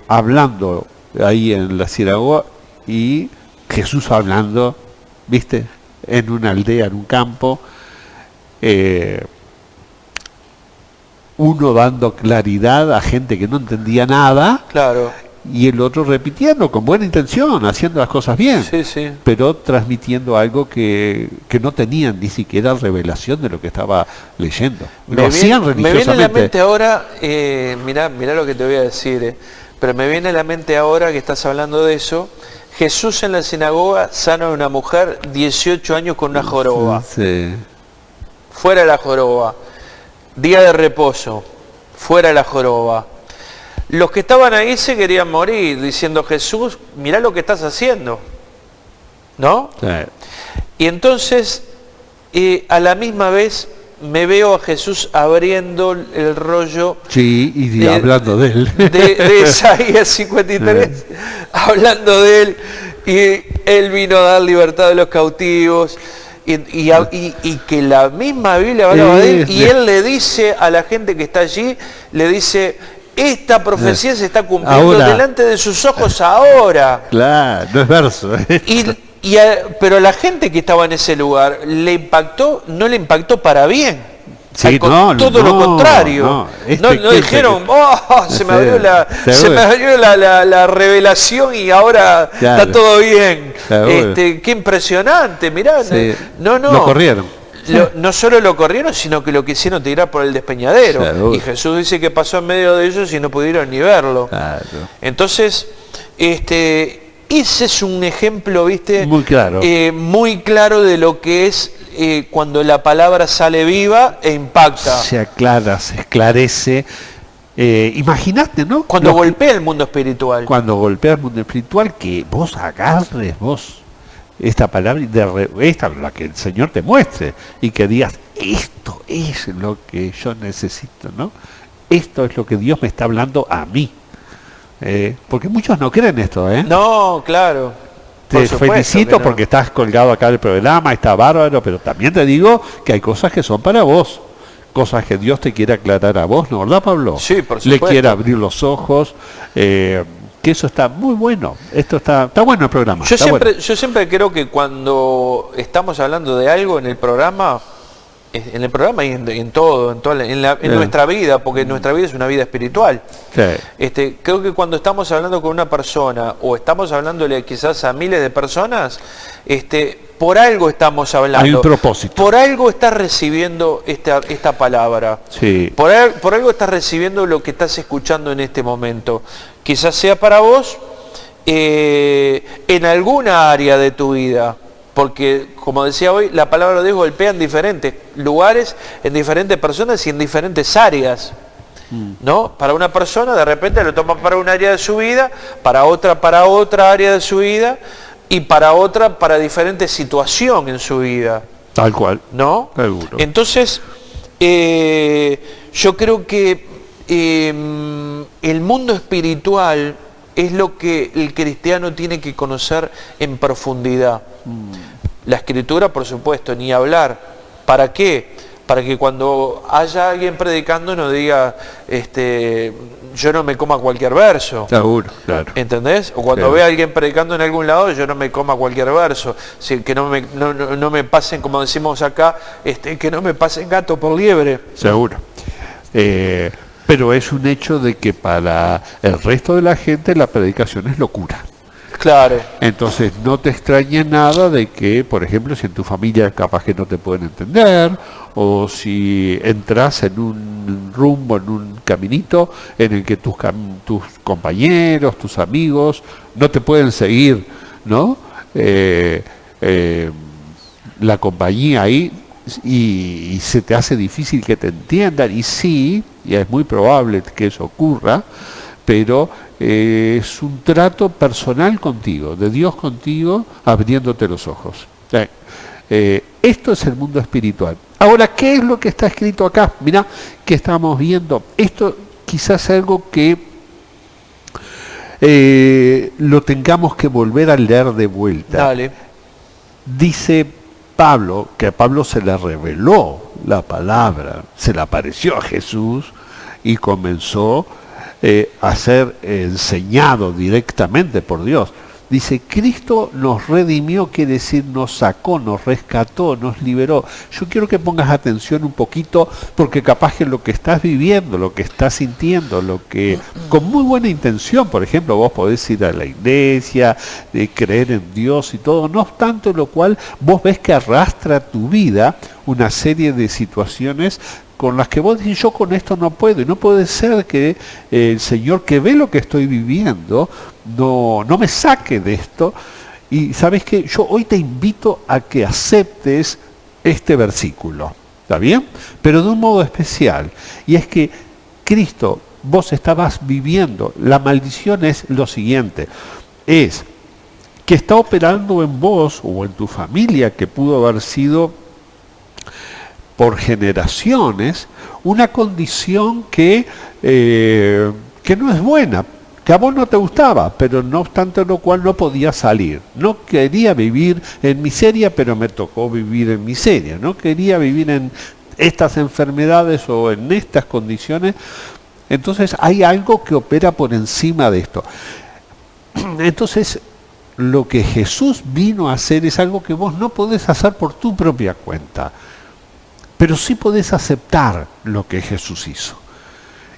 hablando ahí en la sinagoga y Jesús hablando, ¿viste? En una aldea, en un campo, uno dando claridad a gente que no entendía nada, Claro, y el otro repitiendo con buena intención, haciendo las cosas bien, sí, sí. pero transmitiendo algo que no tenían ni siquiera revelación de lo que estaba leyendo. Lo hacían Me viene a la religiosamente. mente ahora, mirá lo que te voy a decir, pero me viene a la mente ahora que estás hablando de eso, Jesús en la sinagoga sana a una mujer 18 años con una joroba, Sí. fuera de la joroba, día de reposo, fuera de la joroba. Los que estaban ahí se querían morir, diciendo, Jesús, mirá lo que estás haciendo, ¿no? Sí. Y entonces, a la misma vez, me veo a Jesús abriendo el rollo Sí, y hablando de él. de Isaías 53, hablando de él, y él vino a dar libertad a los cautivos, y que la misma Biblia hablaba de él, y él le dice a la gente que está allí, le dice, esta profecía se está cumpliendo Ahora. delante de sus ojos ahora. Claro, no es verso. Pero la gente que estaba en ese lugar no le impactó para bien. Sí, Todo lo contrario. No dijeron, se me abrió la revelación y ahora Claro. está todo bien. Seguro. Qué impresionante, mirá. Sí. No. Lo corrieron. No solo lo corrieron, sino que lo quisieron tirar por el despeñadero. Seguro. Y Jesús dice que pasó en medio de ellos y no pudieron ni verlo. Claro. Entonces, ese es un ejemplo, ¿viste? Muy claro. Muy claro de lo que es cuando la palabra sale viva e impacta. Se aclara, se esclarece. Imagínate, ¿no? Cuando golpea el mundo espiritual. Cuando golpea el mundo espiritual, que vos agarres esta palabra, la que el Señor te muestre, y que digas, esto es lo que yo necesito, ¿no? Esto es lo que Dios me está hablando a mí. Porque muchos no creen esto, ¿eh? No, claro. Te Por supuesto felicito que no. porque estás colgado acá del programa, está bárbaro, pero también te digo que hay cosas que son para vos, cosas que Dios te quiere aclarar a vos, ¿no, verdad, Pablo? Sí, por Le supuesto. quiere abrir los ojos, que eso está muy bueno. Esto está bueno el programa. Yo está bueno. siempre creo que cuando estamos hablando de algo en el programa y en todo, en nuestra vida, porque nuestra vida es una vida espiritual. Sí. Creo que cuando estamos hablando con una persona o estamos hablándole quizás a miles de personas, por algo estamos hablando. Hay un propósito. Por algo estás recibiendo esta palabra. Sí. Por algo estás recibiendo lo que estás escuchando en este momento. Quizás sea para vos en alguna área de tu vida. Porque, como decía hoy, la palabra de Dios golpea en diferentes lugares, en diferentes personas y en diferentes áreas. ¿No? Para una persona de repente lo toma para un área de su vida, para otra área de su vida, y para otra para diferente situación en su vida. Tal cual. ¿No? Seguro. Entonces, yo creo que el mundo espiritual es lo que el cristiano tiene que conocer en profundidad. La Escritura, por supuesto, ni hablar. ¿Para qué? Para que cuando haya alguien predicando no diga, yo no me coma cualquier verso. Seguro, claro. ¿Entendés? O cuando vea a alguien predicando en algún lado, yo no me coma cualquier verso. Que no me pasen, como decimos acá, que no me pasen gato por liebre. Seguro. Pero es un hecho de que para el resto de la gente la predicación es locura. Claro. Entonces no te extrañe nada de que, por ejemplo, si en tu familia capaz que no te pueden entender, o si entras en un rumbo, en un caminito en el que tus compañeros, tus amigos no te pueden seguir, ¿no? La compañía ahí, y se te hace difícil que te entiendan, y sí, y es muy probable que eso ocurra, pero es un trato personal contigo, de Dios contigo, abriéndote los ojos. Esto es el mundo espiritual. Ahora, ¿qué es lo que está escrito acá? Mirá, que estamos viendo. Esto quizás es algo que lo tengamos que volver a leer de vuelta. Dale. Dice Pablo, que a Pablo se le reveló la palabra, se le apareció a Jesús y comenzó a ser enseñado directamente por Dios. Dice, Cristo nos redimió, quiere decir, nos sacó, nos rescató, nos liberó. Yo quiero que pongas atención un poquito, porque capaz que lo que estás viviendo, lo que estás sintiendo, lo que con muy buena intención, por ejemplo, vos podés ir a la iglesia, creer en Dios y todo, no obstante lo cual, vos ves que arrastra tu vida una serie de situaciones con las que vos decís, yo con esto no puedo, y no puede ser que el Señor, que ve lo que estoy viviendo, no me saque de esto. Y sabes que yo hoy te invito a que aceptes este versículo, ¿está bien? Pero de un modo especial, y es que Cristo, vos estabas viviendo, la maldición es lo siguiente, es que está operando en vos o en tu familia, que pudo haber sido por generaciones, una condición que no es buena, que a vos no te gustaba, pero no obstante lo cual no podía salir. No quería vivir en miseria, pero me tocó vivir en miseria. No quería vivir en estas enfermedades o en estas condiciones. Entonces hay algo que opera por encima de esto. Entonces, lo que Jesús vino a hacer es algo que vos no podés hacer por tu propia cuenta. Pero sí podés aceptar lo que Jesús hizo.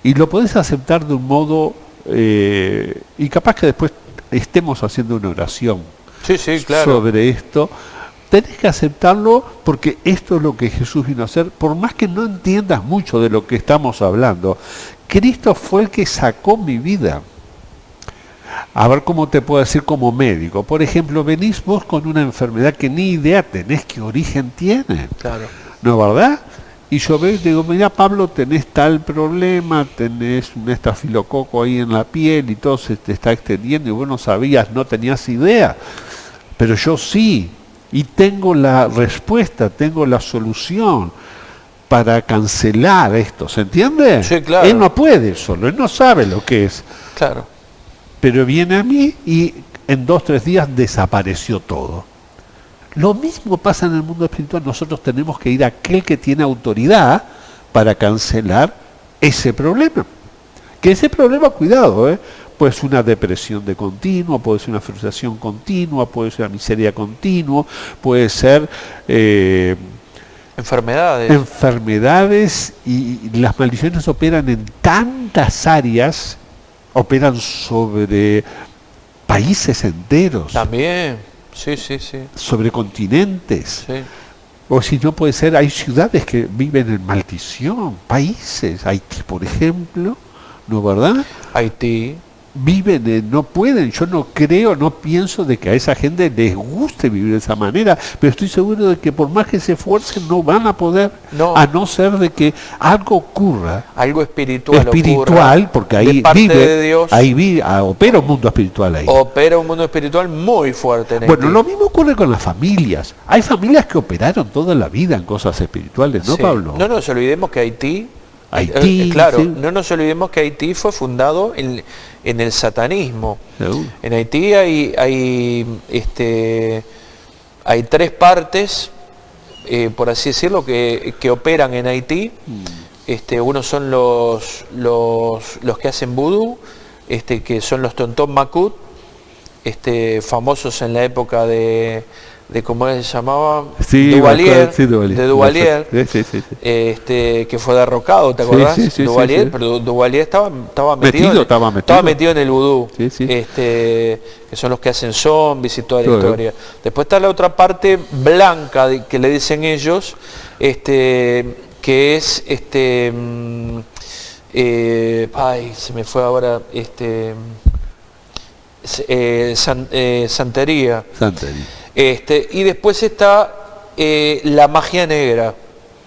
Y lo podés aceptar de un modo, y capaz que después estemos haciendo una oración sobre esto. Tenés que aceptarlo porque esto es lo que Jesús vino a hacer. Por más que no entiendas mucho de lo que estamos hablando, Cristo fue el que sacó mi vida. A ver cómo te puedo decir como médico. Por ejemplo, venís vos con una enfermedad que ni idea tenés qué origen tiene. Claro. ¿No es verdad? Y yo veo y digo, mira Pablo, tenés tal problema, tenés un estafilococo ahí en la piel y todo se te está extendiendo y vos no sabías, no tenías idea. Pero yo sí, y tengo la respuesta, tengo la solución para cancelar esto, ¿se entiende? Sí, claro. Él no puede solo, él no sabe lo que es. Claro. Pero viene a mí y en 2 o 3 días desapareció todo. Lo mismo pasa en el mundo espiritual. Nosotros tenemos que ir a aquel que tiene autoridad para cancelar ese problema. Que ese problema, cuidado, puede ser una depresión de continuo, puede ser una frustración continua, puede ser una miseria continua, puede ser enfermedades, y las maldiciones operan en tantas áreas, operan sobre países enteros. También. Sí, sí, sí. Sobre continentes. Sí. O si no puede ser, hay ciudades que viven en maldición, países, Haití por ejemplo, ¿no verdad? Haití. Viven, no pueden, yo no creo, no pienso de que a esa gente les guste vivir de esa manera, pero estoy seguro de que por más que se esfuercen no van a poder, a no ser de que algo ocurra. Algo espiritual ocurra, porque ahí de parte vive, de Dios, ahí opera un mundo espiritual ahí. Opera un mundo espiritual muy fuerte en Haití. Bueno, lo mismo ocurre con las familias. Hay familias que operaron toda la vida en cosas espirituales, ¿no, sí. Pablo? No nos olvidemos que Haití, claro, sí. No nos olvidemos que Haití fue fundado en el satanismo. En Haití hay 3 partes, por así decirlo, que operan en Haití. Uno son los que hacen vudú, que son los Tontón Macut, famosos en la época de cómo se llamaba, Duvalier, de Duvalier, que fue derrocado, ¿te acordás? Duvalier, pero Duvalier estaba metido en el vudú, que son los que hacen zombies y toda la historia. Después está la otra parte blanca que le dicen ellos, que es se me fue ahora, santería. Y después está la magia negra.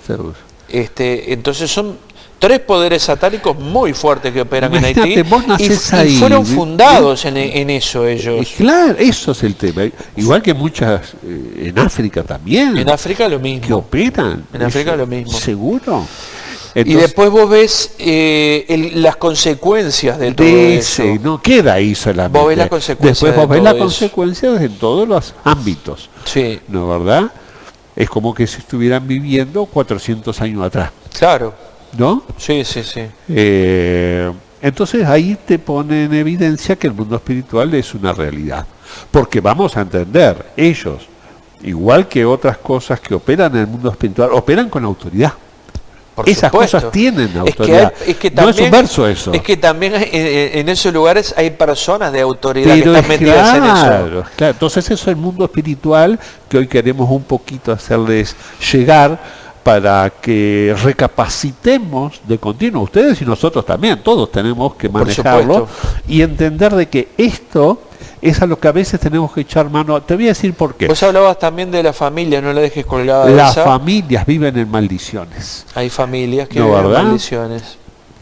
Seguro. Entonces son 3 poderes satánicos muy fuertes que operan en Haití y fueron fundados en eso ellos. Claro, eso es el tema. Igual que muchas en África también. En África lo mismo. Que operan. En África lo mismo. Seguro. Entonces, y después vos ves las consecuencias de todo eso. No queda ahí solamente. Vos ves las consecuencias. Después vos ves las consecuencias en todos los ámbitos. Sí. ¿No verdad? Es como que si estuvieran viviendo 400 años atrás. Claro. ¿No? Sí, sí, sí. Entonces ahí te pone en evidencia que el mundo espiritual es una realidad. Porque vamos a entender, ellos, igual que otras cosas que operan en el mundo espiritual, operan con autoridad. Esas cosas tienen autoridad. No es un verso eso. Es que también en esos lugares hay personas de autoridad que están metidas en eso. Claro, entonces eso es el mundo espiritual que hoy queremos un poquito hacerles llegar para que recapacitemos de continuo. Ustedes y nosotros también, todos tenemos que manejarlo y entender de que esto es a lo que a veces tenemos que echar mano. Te voy a decir por qué. Vos hablabas también de la familia, no la dejes colgada. Las familias viven en maldiciones. Hay familias que viven en maldiciones.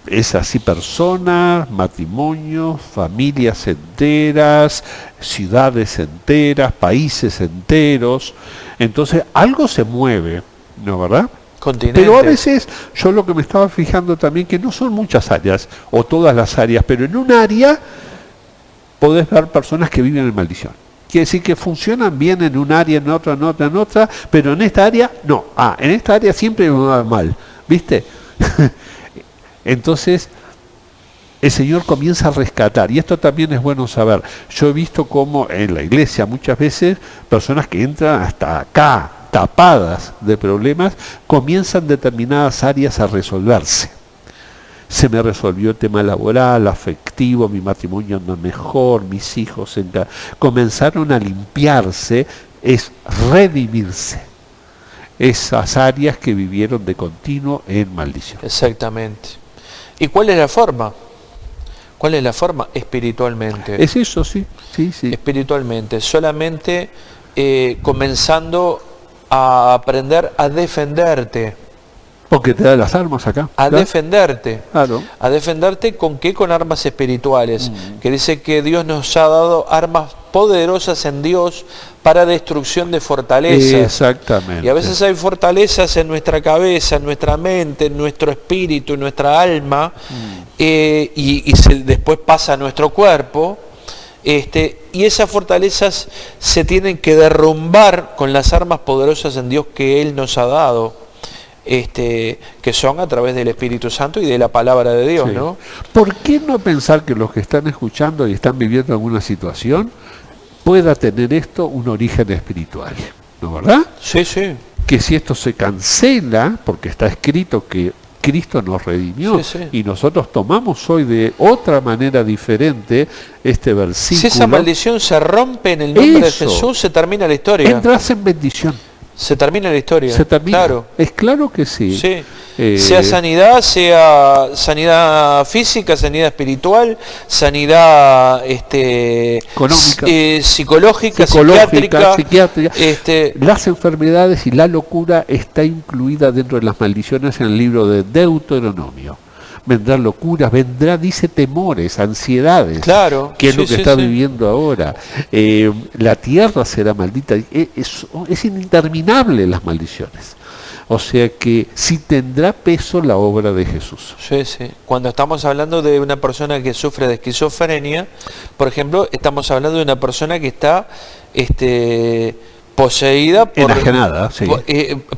Es así, personas, matrimonios, familias enteras, ciudades enteras, países enteros. Entonces algo se mueve, ¿no verdad? Continente. Pero a veces yo lo que me estaba fijando también, que no son muchas áreas, o todas las áreas, pero en un área podés ver personas que viven en maldición. Quiere decir que funcionan bien en un área, en otra, pero en esta área no. En esta área siempre me va mal, ¿viste? Entonces, el Señor comienza a rescatar, y esto también es bueno saber. Yo he visto cómo en la iglesia muchas veces personas que entran hasta acá, tapadas de problemas, comienzan determinadas áreas a resolverse. Se me resolvió el tema laboral, afectivo, mi matrimonio anda mejor, mis hijos comenzaron a limpiarse, es redimirse esas áreas que vivieron de continuo en maldición. Exactamente. ¿Y cuál es la forma? ¿Cuál es la forma? Espiritualmente. Es eso, sí. Espiritualmente, solamente comenzando a aprender a defenderte. Porque te da las armas acá. Defenderte. Claro. ¿A defenderte con qué? Con armas espirituales. Que dice que Dios nos ha dado armas poderosas en Dios para destrucción de fortalezas. Exactamente. Y a veces hay fortalezas en nuestra cabeza, en nuestra mente, en nuestro espíritu, en nuestra alma, después pasa a nuestro cuerpo. Y esas fortalezas se tienen que derrumbar con las armas poderosas en Dios que Él nos ha dado. Que son a través del Espíritu Santo y de la palabra de Dios, ¿no? ¿Por qué no pensar que los que están escuchando y están viviendo alguna situación pueda tener esto un origen espiritual? ¿No verdad? Sí, sí. Que si esto se cancela, porque está escrito que Cristo nos redimió. Sí, sí. Y nosotros tomamos hoy de otra manera diferente este versículo. Si esa maldición se rompe en el nombre de Eso. Jesús, se termina la historia. Entras en bendición. Se termina la historia. Se termina. Claro. Es claro que sí. Sí. Sea sanidad física, sanidad espiritual, sanidad económica, psicológica, psiquiátrica. Las enfermedades y la locura está incluida dentro de las maldiciones en el libro de Deuteronomio. Vendrán locuras, dice temores, ansiedades, claro, que es lo que está viviendo ahora. La tierra será maldita. Es interminable las maldiciones. O sea que sí tendrá peso la obra de Jesús. Sí, sí. Cuando estamos hablando de una persona que sufre de esquizofrenia, por ejemplo, estamos hablando de una persona que está poseída por, enajenada, sí.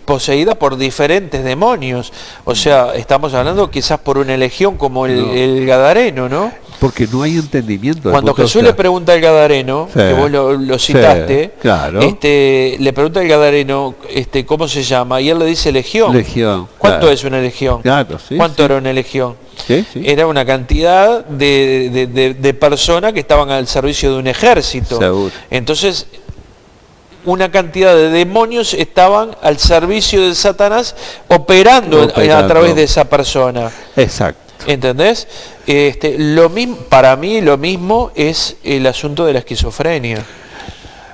Poseída por diferentes demonios. O sea, estamos hablando quizás por una legión como el Gadareno, ¿no? Porque no hay entendimiento. Cuando Jesús le pregunta al Gadareno, que vos lo citaste, claro. Le pregunta al Gadareno cómo se llama, y él le dice legión. ¿Cuánto claro. es una legión? Claro, sí, ¿Cuánto sí. era una legión? Sí, sí. Era una cantidad de personas que estaban al servicio de un ejército. Seguro. Entonces, una cantidad de demonios estaban al servicio de Satanás operando a través de esa persona. Exacto. ¿Entendés? Lo mismo, para mí lo mismo es el asunto de la esquizofrenia.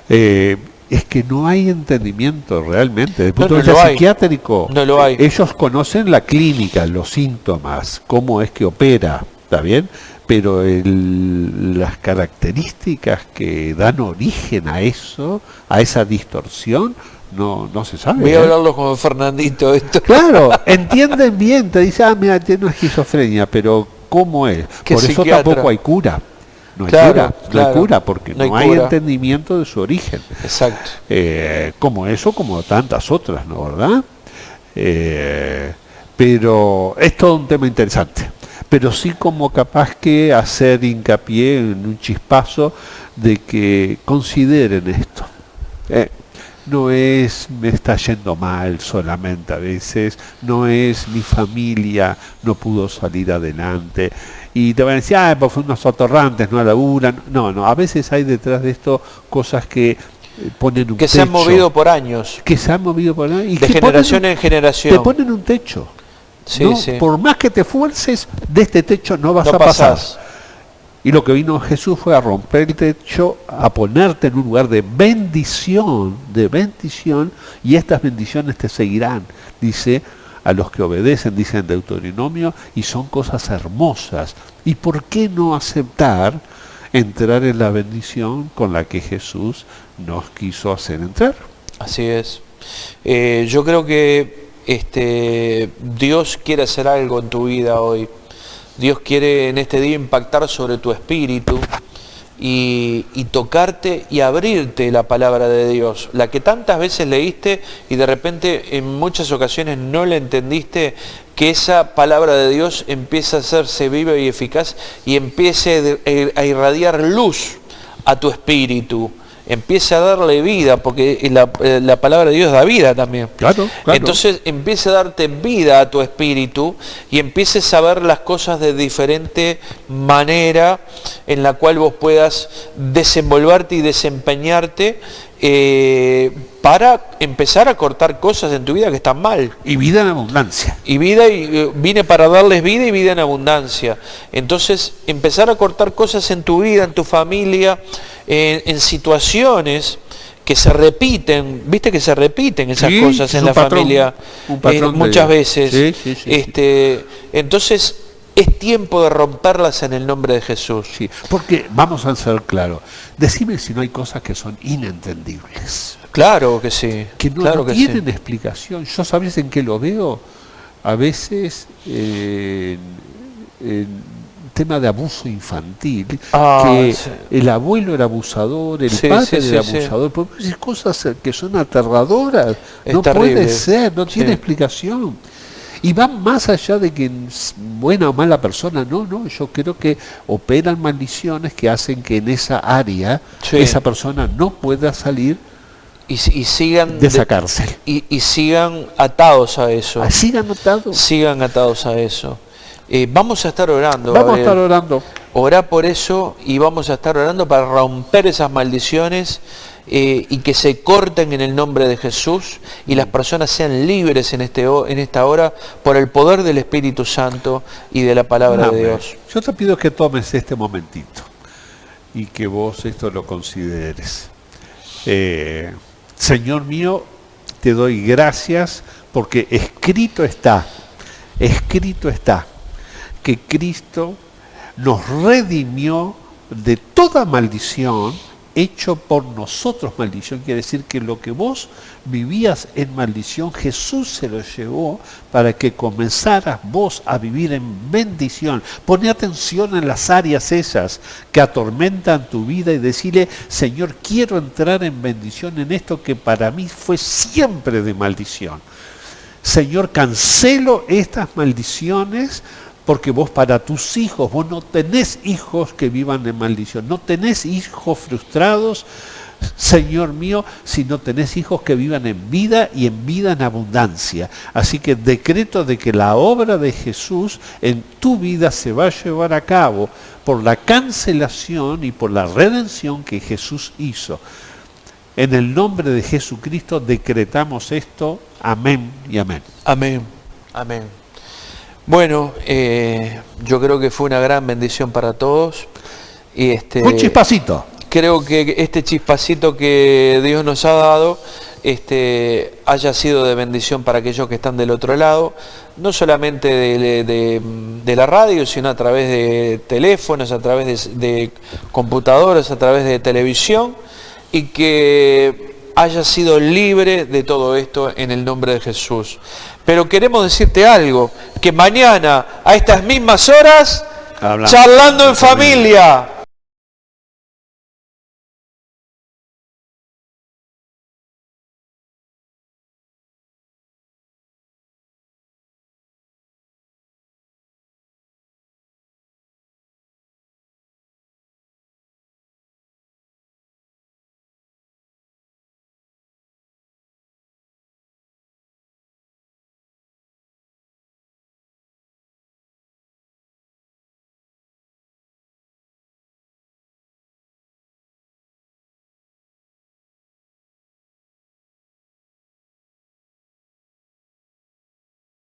Es que no hay entendimiento realmente. Desde el punto de No vista hay. psiquiátrico, No lo hay. Ellos conocen la clínica, los síntomas, cómo es que opera, ¿está bien? Pero las características que dan origen a eso, a esa distorsión, no se sabe. Voy a hablarlo con Fernandito esto. Claro, entienden bien, te dicen, mira, tiene esquizofrenia, pero ¿cómo es? ¿Qué Por eso psiquiatra? tampoco hay cura. No hay Claro, cura, claro. no hay cura, porque no hay cura. entendimiento de su origen. Exacto. Como eso, como tantas otras, ¿no? ¿Verdad? Pero es todo un tema interesante. Pero sí como capaz que hacer hincapié en un chispazo de que consideren esto. No es me está yendo mal solamente a veces, no es mi familia no pudo salir adelante y te van a decir, pues son unos atorrantes, no laburan. No, a veces hay detrás de esto cosas que ponen un techo. Que se han movido por años. Que se han movido por años. Y de generación en generación. Te ponen un techo. Sí, ¿no? sí. Por más que te esfuerces, de este techo no vas a pasar. Y lo que vino Jesús fue a romper el techo, a ponerte en un lugar de bendición, y estas bendiciones te seguirán, dice, a los que obedecen, dice en Deuteronomio, y son cosas hermosas. ¿Y por qué no aceptar entrar en la bendición con la que Jesús nos quiso hacer entrar? Así es. Yo creo que Dios quiere hacer algo en tu vida hoy. Dios quiere en este día impactar sobre tu espíritu y tocarte y abrirte la palabra de Dios, la que tantas veces leíste y de repente en muchas ocasiones no la entendiste, que esa palabra de Dios empiece a hacerse viva y eficaz y empiece a irradiar luz a tu espíritu. Empieza a darle vida, porque la palabra de Dios da vida también. Claro. Entonces empieza a darte vida a tu espíritu y empieces a ver las cosas de diferente manera en la cual vos puedas desenvolverte y desempeñarte para empezar a cortar cosas en tu vida que están mal. Y vida en abundancia. Y vine para darles vida y vida en abundancia. Entonces, empezar a cortar cosas en tu vida, en tu familia, en situaciones que se repiten, viste que se repiten esas cosas en la familia muchas veces. Sí. Entonces, es tiempo de romperlas en el nombre de Jesús. Sí, porque vamos a ser claros. Decime si no hay cosas que son inentendibles. Claro que sí. Que no tienen explicación. Yo, ¿sabes en qué lo veo? A veces en tema de abuso infantil, que el abuelo era abusador, el padre era abusador, porque hay cosas que son aterradoras. No puede ser, no tiene explicación. Y van más allá de que buena o mala persona, no, yo creo que operan maldiciones que hacen que en esa área esa persona no pueda salir Y sigan de esa cárcel. Y sigan atados a eso. ¿Sigan atados? Sigan atados a eso. Vamos a estar orando. Vamos a estar orando. Orá por eso y vamos a estar orando para romper esas maldiciones y que se corten en el nombre de Jesús y las personas sean libres en esta hora por el poder del Espíritu Santo y de la palabra de Dios. Yo te pido que tomes este momentito y que vos esto lo consideres. Señor mío, te doy gracias porque escrito está que Cristo nos redimió de toda maldición, hecho por nosotros maldición. Quiere decir que lo que vos vivías en maldición, Jesús se lo llevó para que comenzaras vos a vivir en bendición. Poné atención en las áreas esas que atormentan tu vida y decirle, Señor, quiero entrar en bendición en esto que para mí fue siempre de maldición. Señor, cancelo estas maldiciones porque vos para tus hijos, vos no tenés hijos que vivan en maldición, no tenés hijos frustrados, Señor mío, sino tenés hijos que vivan en vida y en vida en abundancia. Así que decreto de que la obra de Jesús en tu vida se va a llevar a cabo por la cancelación y por la redención que Jesús hizo. En el nombre de Jesucristo decretamos esto. Amén y amén. Amén. Amén. Bueno, yo creo que fue una gran bendición para todos. Y un chispacito. Creo que este chispacito que Dios nos ha dado haya sido de bendición para aquellos que están del otro lado, no solamente de la radio, sino a través de teléfonos, a través de computadoras, a través de televisión, y que haya sido libre de todo esto en el nombre de Jesús. Pero queremos decirte algo, que mañana a estas mismas horas, charlando en familia,